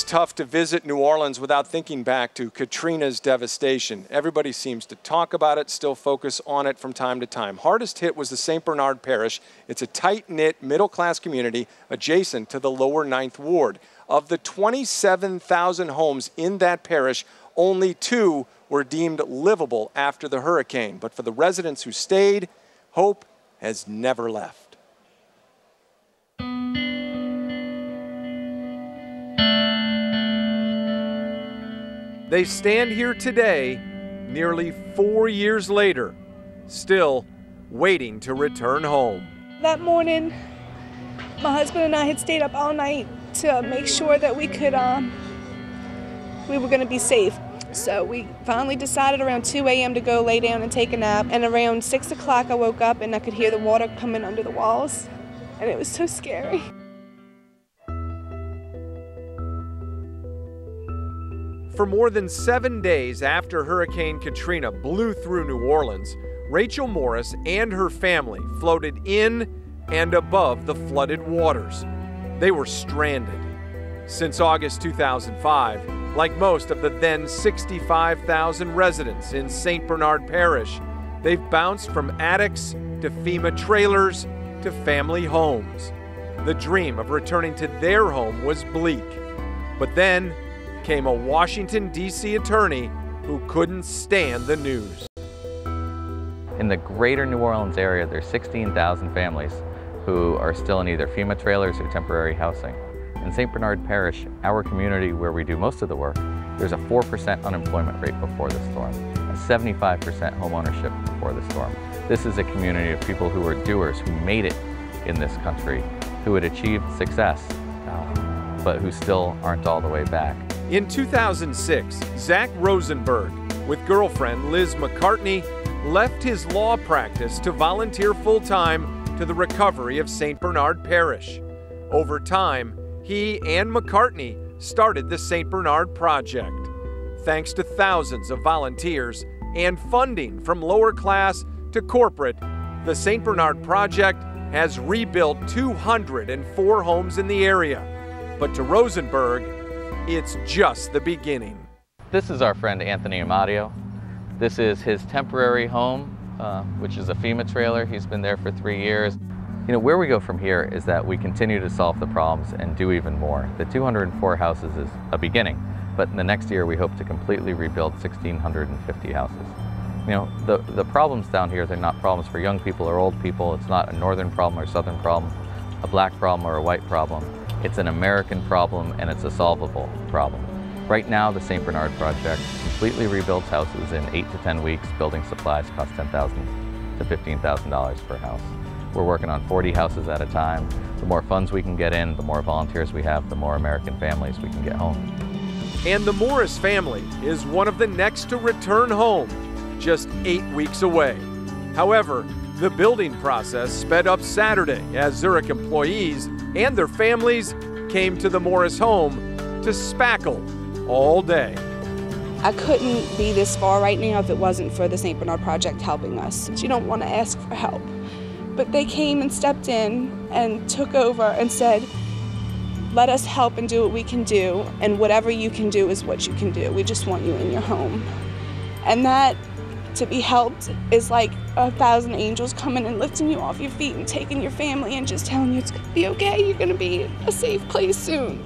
tough to visit New Orleans without thinking back to Katrina's devastation. Everybody seems to talk about it, still focus on it from time to time. Hardest hit was the St. Bernard Parish. It's a tight-knit, middle-class community adjacent to the lower 9th Ward. Of the 27,000 homes in that parish, only 2 were deemed livable after the hurricane. But for the residents who stayed, hope has never left. They stand here today, nearly 4 years later, still waiting to return home. That morning, my husband and I had stayed up all night to make sure that we were going to be safe. So we finally decided around 2 a.m. to go lay down and take a nap. And around 6 o'clock, I woke up and I could hear the water coming under the walls. And it was so scary. For more than 7 days after Hurricane Katrina blew through New Orleans, Rachel Morris and her family floated in and above the flooded waters. They were stranded. Since August 2005, like most of the then 65,000 residents in St. Bernard Parish, they've bounced from attics to FEMA trailers to family homes. The dream of returning to their home was bleak. But then came a Washington, D.C. attorney who couldn't stand the news. In the greater New Orleans area, there's 16,000 families who are still in either FEMA trailers or temporary housing. In St. Bernard Parish, our community where we do most of the work, there's a 4% unemployment rate before the storm, a 75% home ownership before the storm. This is a community of people who are doers, who made it in this country, who had achieved success, but who still aren't all the way back. In 2006, Zach Rosenberg, with girlfriend Liz McCartney, left his law practice to volunteer full-time to the recovery of St. Bernard Parish. Over time, he and McCartney started the St. Bernard Project. Thanks to thousands of volunteers and funding from lower class to corporate, the St. Bernard Project has rebuilt 204 homes in the area. But to Rosenberg, it's just the beginning. This is our friend Anthony Amadio. This is his temporary home, which is a FEMA trailer. He's been there for 3 years. You know, where we go from here is that we continue to solve the problems and do even more. The 204 houses is a beginning, but in the next year we hope to completely rebuild 1,650 houses. You know, the problems down here, they're not problems for young people or old people. It's not a northern problem or southern problem, a black problem or a white problem. It's an American problem, and it's a solvable problem. Right now, the St. Bernard Project completely rebuilds houses in 8 to 10 weeks. Building supplies cost $10,000 to $15,000 per house. We're working on 40 houses at a time. The more funds we can get in, the more volunteers we have, the more American families we can get home. And the Morris family is one of the next to return home, just 8 weeks away. However, the building process sped up Saturday as Zurich employees and their families came to the Morris home to spackle all day. I couldn't be this far right now if it wasn't for the St. Bernard Project helping us. You don't want to ask for help. But they came and stepped in and took over and said, let us help and do what we can do, and whatever you can do is what you can do. We just want you in your home. And that, to be helped, is like 1,000 angels coming and lifting you off your feet and taking your family and just telling you it's going to be okay, you're going to be in a safe place soon.